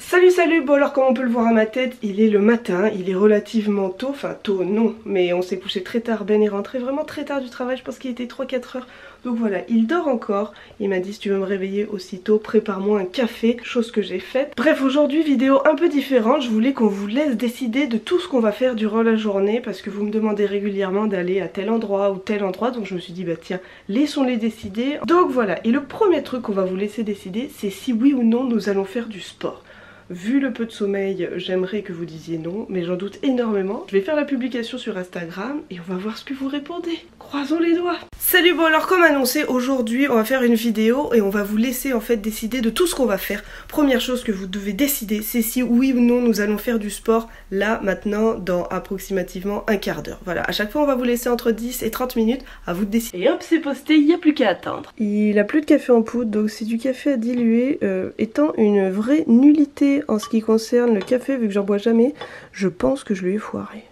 Salut, bon alors comme on peut le voir à ma tête, il est le matin, il est relativement tôt, enfin tôt non, mais on s'est couché très tard, Ben est rentré vraiment très tard du travail, je pense qu'il était 3-4 heures, donc voilà, il dort encore, il m'a dit si tu veux me réveiller aussitôt, prépare-moi un café, chose que j'ai faite. Bref, aujourd'hui vidéo un peu différente, je voulais qu'on vous laisse décider de tout ce qu'on va faire durant la journée, parce que vous me demandez régulièrement d'aller à tel endroit ou tel endroit, donc je me suis dit bah tiens, laissons-les décider. Donc voilà, et le premier truc qu'on va vous laisser décider, c'est si oui ou non nous allons faire du sport. Vu le peu de sommeil, j'aimerais que vous disiez non, mais j'en doute énormément. Je vais faire la publication sur Instagram et on va voir ce que vous répondez. Croisons les doigts. Salut, bon alors comme annoncé, aujourd'hui on va faire une vidéo et on va vous laisser en fait décider de tout ce qu'on va faire. Première chose que vous devez décider, c'est si oui ou non nous allons faire du sport là, maintenant, dans approximativement un quart d'heure. Voilà, à chaque fois on va vous laisser entre 10 et 30 minutes, à vous de décider. Et hop, c'est posté, il n'y a plus qu'à attendre. Il a plus de café en poudre, donc c'est du café à diluer, étant une vraie nullité en ce qui concerne le café, vu que j'en bois jamais, je pense que je lui ai foiré.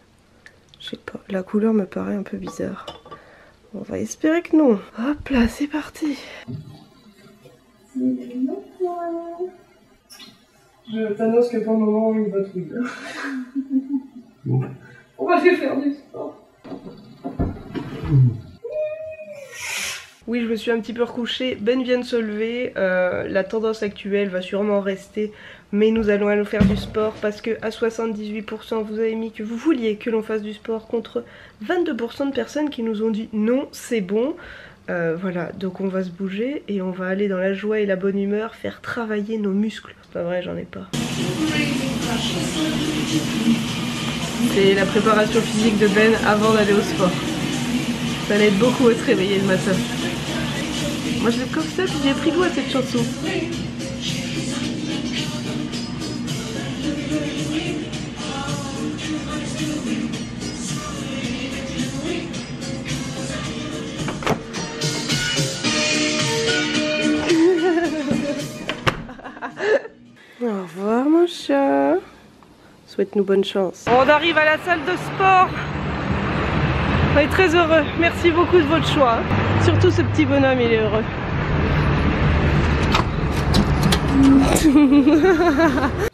Je sais pas, la couleur me paraît un peu bizarre. On va espérer que non. Hop là, c'est parti. Je t'annonce que pour le moment, il va trouiller. On va aller faire du sport. Oui, je me suis un petit peu recouchée, Ben vient de se lever, la tendance actuelle va sûrement rester, mais nous allons aller faire du sport parce que à 78% vous avez mis que vous vouliez que l'on fasse du sport contre 22% de personnes qui nous ont dit non, c'est bon. Voilà, donc on va se bouger et on va aller dans la joie et la bonne humeur faire travailler nos muscles. C'est pas vrai, j'en ai pas. C'est la préparation physique de Ben avant d'aller au sport. Ça l'aide beaucoup à se réveiller le matin. Moi je l'ai comme ça, puis j'ai pris goût à cette chanson. Au revoir mon chat. Souhaite-nous bonne chance. On arrive à la salle de sport. On est très heureux. Merci beaucoup de votre choix. Surtout ce petit bonhomme, il est heureux.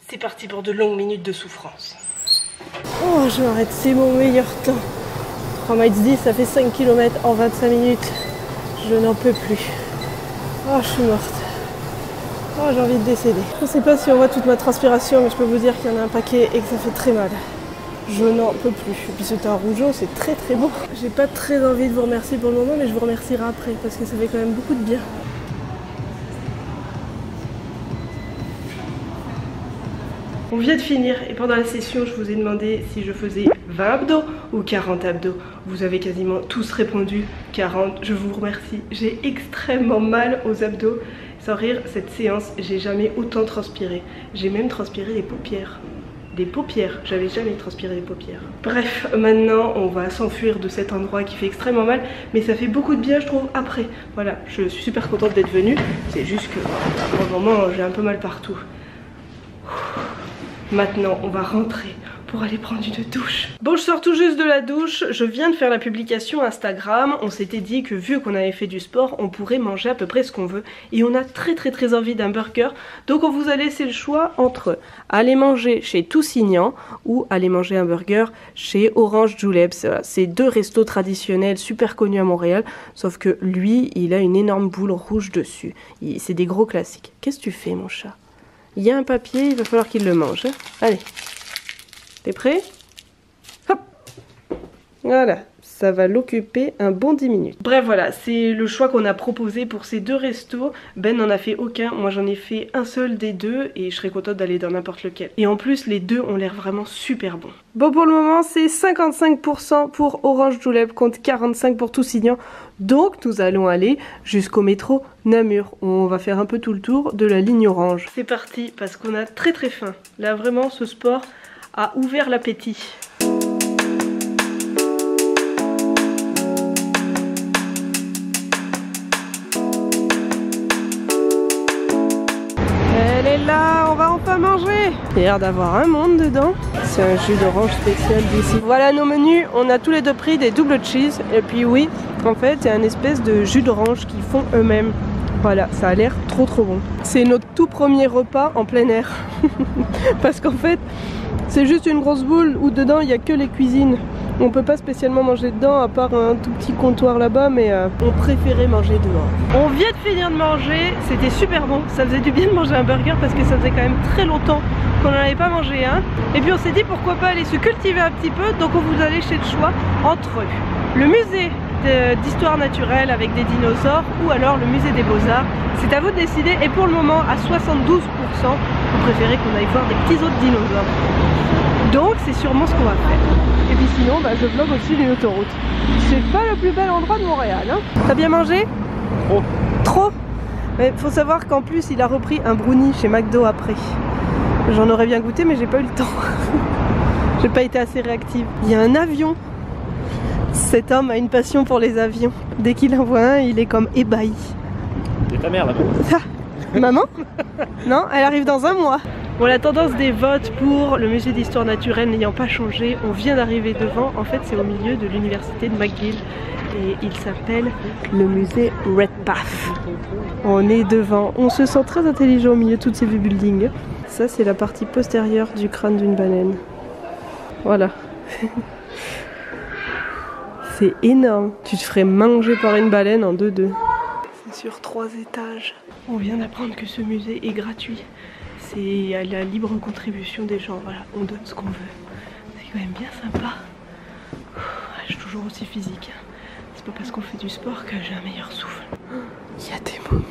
C'est parti pour de longues minutes de souffrance. Oh, je m'arrête, c'est mon meilleur temps. 3 miles 10, ça fait 5 km en 25 minutes. Je n'en peux plus. Oh, je suis morte. Oh, j'ai envie de décéder. Je ne sais pas si on voit toute ma transpiration, mais je peux vous dire qu'il y en a un paquet et que ça fait très mal. Je n'en peux plus. Et puis ce teint rougeau, c'est très très beau. J'ai pas très envie de vous remercier pour le moment, mais je vous remercierai après parce que ça fait quand même beaucoup de bien. On vient de finir et pendant la session, je vous ai demandé si je faisais 20 abdos ou 40 abdos. Vous avez quasiment tous répondu 40. Je vous remercie. J'ai extrêmement mal aux abdos. Sans rire, cette séance, j'ai jamais autant transpiré. J'ai même transpiré les paupières. Des paupières, j'avais jamais transpiré les paupières. Bref, maintenant on va s'enfuir de cet endroit qui fait extrêmement mal, mais ça fait beaucoup de bien je trouve après. Voilà, je suis super contente d'être venue, c'est juste que pour le moment j'ai un peu mal partout. Maintenant on va rentrer pour aller prendre une douche. Bon, je sors tout juste de la douche, je viens de faire la publication Instagram. On s'était dit que vu qu'on avait fait du sport, on pourrait manger à peu près ce qu'on veut. Et on a très envie d'un burger. Donc on vous a laissé le choix entre aller manger chez Toussignan ou aller manger un burger chez Orange Julep. C'est deux restos traditionnels super connus à Montréal. Sauf que lui, il a une énorme boule rouge dessus. C'est des gros classiques. Qu'est-ce que tu fais mon chat? Il y a un papier, il va falloir qu'il le mange. Allez. T'es prêt? Hop! Voilà, ça va l'occuper un bon 10 minutes. Bref, voilà, c'est le choix qu'on a proposé pour ces deux restos. Ben n'en a fait aucun, moi j'en ai fait un seul des deux et je serais contente d'aller dans n'importe lequel. Et en plus, les deux ont l'air vraiment super bons. Bon, pour le moment, c'est 55% pour Orange Julep contre 45% pour Toussignan. Donc, nous allons aller jusqu'au métro Namur. On va faire un peu tout le tour de la ligne orange. C'est parti, parce qu'on a très faim. Là, vraiment, ce sport a ouvert l'appétit. Elle est là, on va enfin manger. Il y a l'air d'avoir un monde dedans. C'est un jus d'orange spécial d'ici. Voilà nos menus, on a tous les deux pris des double cheese. Et puis oui, en fait, c'est un espèce de jus d'orange qu'ils font eux-mêmes. Voilà, ça a l'air trop bon. C'est notre tout premier repas en plein air. Parce qu'en fait, c'est juste une grosse boule où dedans il n'y a que les cuisines. On peut pas spécialement manger dedans à part un tout petit comptoir là-bas, mais on préférait manger dehors. On vient de finir de manger, c'était super bon. Ça faisait du bien de manger un burger parce que ça faisait quand même très longtemps qu'on n'en avait pas mangé un. Et puis on s'est dit pourquoi pas aller se cultiver un petit peu, donc on vous a laissé le choix entre le musée d'histoire naturelle avec des dinosaures ou alors le musée des beaux-arts. C'est à vous de décider et pour le moment à 72% vous préférez qu'on aille voir des petits autres dinosaures. Donc c'est sûrement ce qu'on va faire. Et puis sinon bah, je vlog aussi d'une autoroute. C'est pas le plus bel endroit de Montréal hein. T'as bien mangé? Trop. Mais faut savoir qu'en plus il a repris un brownie chez McDo après. J'en aurais bien goûté mais j'ai pas eu le temps. J'ai pas été assez réactive. Il y a un avion. Cet homme a une passion pour les avions. Dès qu'il en voit un, il est comme ébahi. C'est ta mère là-bas. Maman? Non, elle arrive dans un mois. Bon, la tendance des votes pour le musée d'histoire naturelle n'ayant pas changé, on vient d'arriver devant. En fait, c'est au milieu de l'université de McGill. Et il s'appelle le musée Redpath. On est devant. On se sent très intelligent au milieu de tous ces vieux buildings. Ça, c'est la partie postérieure du crâne d'une baleine. Voilà. C'est énorme. Tu te ferais manger par une baleine en 2-2. C'est sur 3 étages. On vient d'apprendre que ce musée est gratuit. C'est à la libre contribution des gens. Voilà, on donne ce qu'on veut. C'est quand même bien sympa. Je suis toujours aussi physique. C'est pas parce qu'on fait du sport que j'ai un meilleur souffle. Il y a des momies.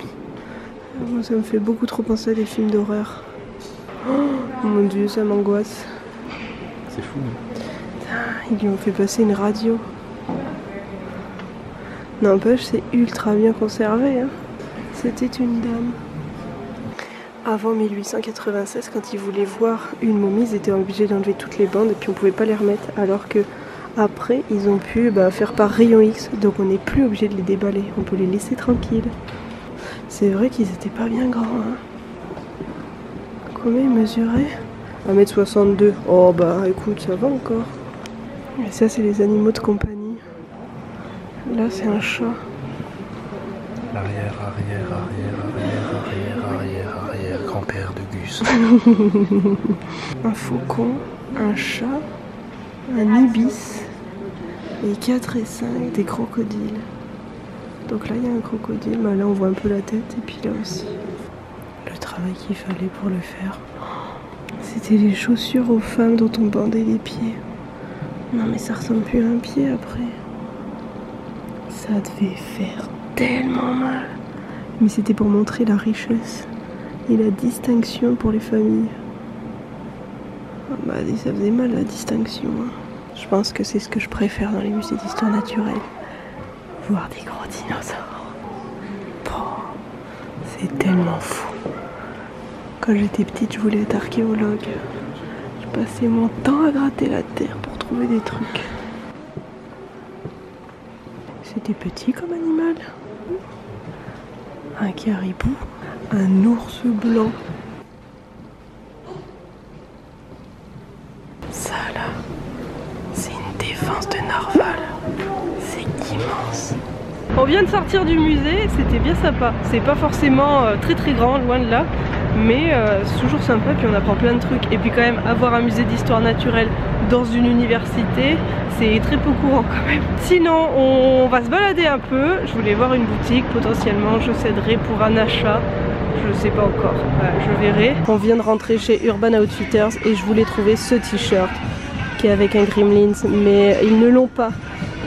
Moi, ça me fait beaucoup trop penser à des films d'horreur. Oh mon dieu, ça m'angoisse. C'est fou. Ils lui ont fait passer une radio. N'empêche, c'est ultra bien conservé. Hein. C'était une dame. Avant 1896, quand ils voulaient voir une momie, ils étaient obligés d'enlever toutes les bandes et puis on pouvait pas les remettre. Alors que après, ils ont pu faire par rayon X, donc on n'est plus obligé de les déballer. On peut les laisser tranquilles. C'est vrai qu'ils étaient pas bien grands. Hein. Combien ils mesuraient? 1m62. Oh bah écoute, ça va encore. Et ça, c'est les animaux de compagnie. Là, c'est un chat. L'arrière, grand-père de Gus. Un faucon, un chat, un ibis et 4 et 5 des crocodiles. Donc là, il y a un crocodile. Bah, là, on voit un peu la tête et puis là aussi. Le travail qu'il fallait pour le faire. C'était les chaussures aux femmes dont on bandait les pieds. Non mais ça ressemble plus à un pied après. Ça devait faire tellement mal. Mais c'était pour montrer la richesse et la distinction pour les familles. Ah bah ça faisait mal la distinction. Hein. Je pense que c'est ce que je préfère dans les musées d'histoire naturelle. Voir des gros dinosaures. Oh, c'est tellement fou. Quand j'étais petite, je voulais être archéologue. Je passais mon temps à gratter la terre pour trouver des trucs. C'était petit comme animal. Un caribou, un ours blanc. Ça là, c'est une défense de narval. C'est immense. On vient de sortir du musée, c'était bien sympa. C'est pas forcément très grand, loin de là. Mais c'est toujours sympa, puis on apprend plein de trucs. Et puis quand même, avoir un musée d'histoire naturelle dans une université, c'est très peu courant quand même. Sinon, on va se balader un peu. Je voulais voir une boutique, potentiellement je céderai pour un achat. Je sais pas encore, je verrai. On vient de rentrer chez Urban Outfitters et je voulais trouver ce t-shirt qui est avec un Gremlins, mais ils ne l'ont pas.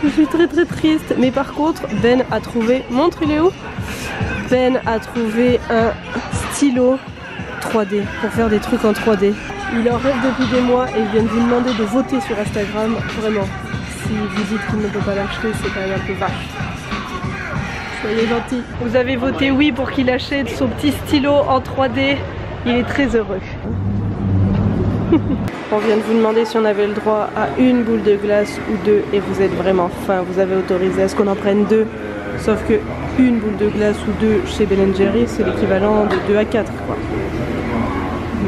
Je suis très triste. Mais par contre, Ben a trouvé, montre il est où? Ben a trouvé un stylo 3D pour faire des trucs en 3D. Il en rêve depuis des mois et il vient de vous demander de voter sur Instagram. Vraiment, si vous dites qu'il ne peut pas l'acheter, c'est quand même un peu vache. Soyez gentils. Vous avez voté oui pour qu'il achète son petit stylo en 3D. Il est très heureux. On vient de vous demander si on avait le droit à une boule de glace ou deux et vous êtes vraiment fin. Vous avez autorisé à ce qu'on en prenne deux. Sauf que une boule de glace ou deux chez Ben & Jerry's, c'est l'équivalent de 2 à 4 quoi.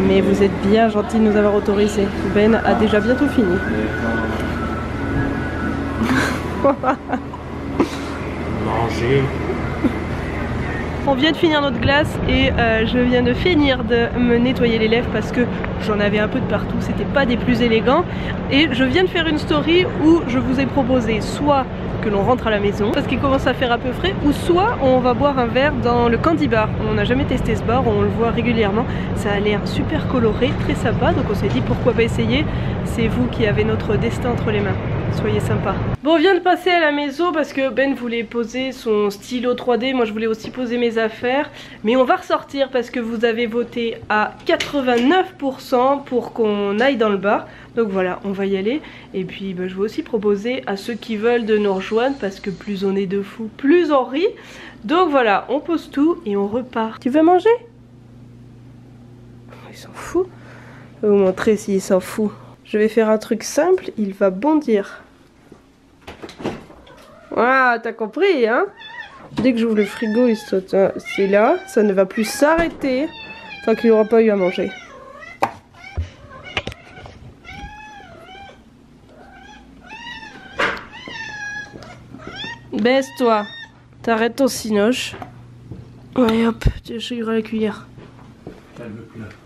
Mais vous êtes bien gentil de nous avoir autorisé. Ben a déjà bientôt fini. Manger. On vient de finir notre glace et je viens de finir de me nettoyer les lèvres parce que j'en avais un peu de partout, c'était pas des plus élégants. Et je viens de faire une story où je vous ai proposé soit que l'on rentre à la maison parce qu'il commence à faire un peu frais, ou soit on va boire un verre dans le Candy Bar. On n'a jamais testé ce bar, on le voit régulièrement, ça a l'air super coloré, très sympa, donc on s'est dit pourquoi pas essayer. C'est vous qui avez notre destin entre les mains, soyez sympa. Bon, on vient de passer à la maison parce que Ben voulait poser son stylo 3D, moi je voulais aussi poser mes affaires, mais on va ressortir parce que vous avez voté à 89% pour qu'on aille dans le bar. Donc voilà, on va y aller. Et puis je vais aussi proposer à ceux qui veulent de nous rejoindre parce que plus on est de fous, plus on rit. Donc voilà, on pose tout et on repart. Tu veux manger? Il s'en fout. Je vais vous montrer s'il s'en fout. Je vais faire un truc simple, il va bondir. Voilà, t'as compris, hein? Dès que j'ouvre le frigo, il saute. C'est là, ça ne va plus s'arrêter tant qu'il n'aura pas eu à manger. Baisse-toi, t'arrêtes ton cinoche. Ouais, hop, tu chigres la cuillère.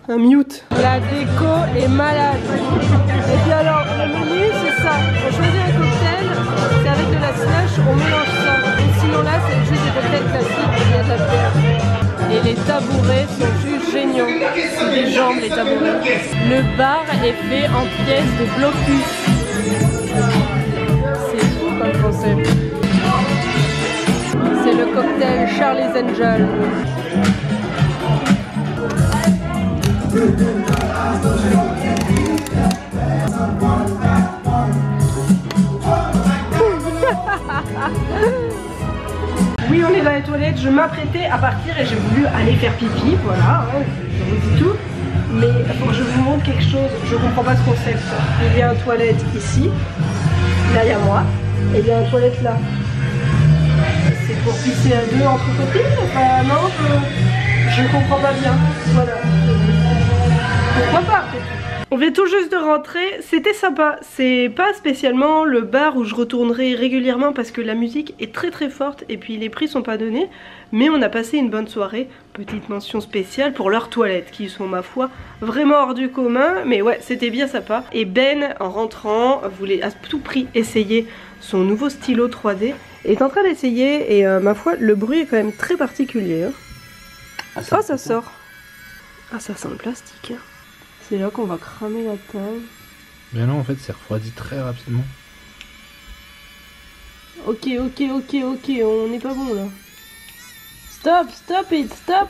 Un mute. La déco est malade. Et puis alors, le menu c'est ça. On choisit un cocktail, c'est avec de la slush, on mélange ça. Et sinon là, c'est juste des cocktails classiques, il y a de la bière. Et les tabourets sont juste géniaux. C'est des jambes les tabourets. Le bar est fait en pièces de blocus. C'est fou comme concept. C'est le cocktail Charlie's Angel. Oui, on est dans les toilettes, je m'apprêtais à partir et j'ai voulu aller faire pipi, voilà, hein, je vous dis tout. Mais faut que je vous montre quelque chose, je comprends pas ce concept. Il y a une toilette ici, là il y a moi, et il y a une toilette là. C'est pour pisser à deux entre copines? Enfin non, je comprends pas bien, voilà. Pourquoi pas? On vient tout juste de rentrer, c'était sympa, c'est pas spécialement le bar où je retournerai régulièrement parce que la musique est très forte et puis les prix sont pas donnés, mais on a passé une bonne soirée. Petite mention spéciale pour leurs toilettes qui sont ma foi vraiment hors du commun, mais ouais c'était bien sympa. Et Ben en rentrant voulait à tout prix essayer son nouveau stylo 3D, est en train d'essayer et ma foi le bruit est quand même très particulier, hein. Oh ça sort. Ah ça sent le plastique, hein. C'est là qu'on va cramer la taille. Mais non, en fait, c'est refroidi très rapidement. Ok, on n'est pas bon là. Stop it, stop.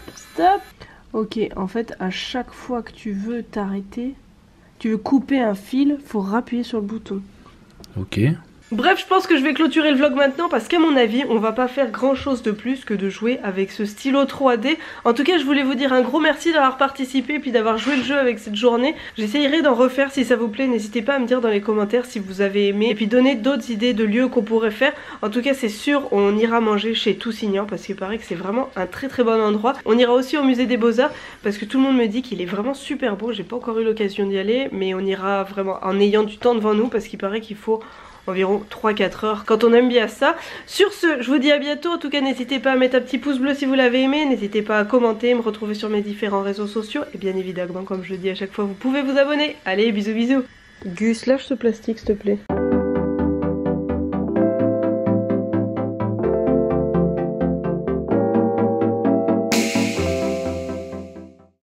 Ok, en fait, à chaque fois que tu veux t'arrêter, tu veux couper un fil, faut rappuyer sur le bouton. Ok. Bref, je pense que je vais clôturer le vlog maintenant parce qu'à mon avis, on va pas faire grand chose de plus que de jouer avec ce stylo 3D. En tout cas, je voulais vous dire un gros merci d'avoir participé et puis d'avoir joué le jeu avec cette journée. J'essayerai d'en refaire si ça vous plaît. N'hésitez pas à me dire dans les commentaires si vous avez aimé et puis donner d'autres idées de lieux qu'on pourrait faire. En tout cas, c'est sûr, on ira manger chez Toussignan parce qu'il paraît que c'est vraiment un très bon endroit. On ira aussi au musée des Beaux-Arts parce que tout le monde me dit qu'il est vraiment super beau. J'ai pas encore eu l'occasion d'y aller, mais on ira vraiment en ayant du temps devant nous parce qu'il paraît qu'il faut environ 3-4 heures quand on aime bien ça. Sur ce, je vous dis à bientôt. En tout cas, n'hésitez pas à mettre un petit pouce bleu si vous l'avez aimé. N'hésitez pas à commenter, me retrouver sur mes différents réseaux sociaux. Et bien évidemment, comme je le dis à chaque fois, vous pouvez vous abonner. Allez, bisous. Gus, lâche ce plastique s'il te plaît.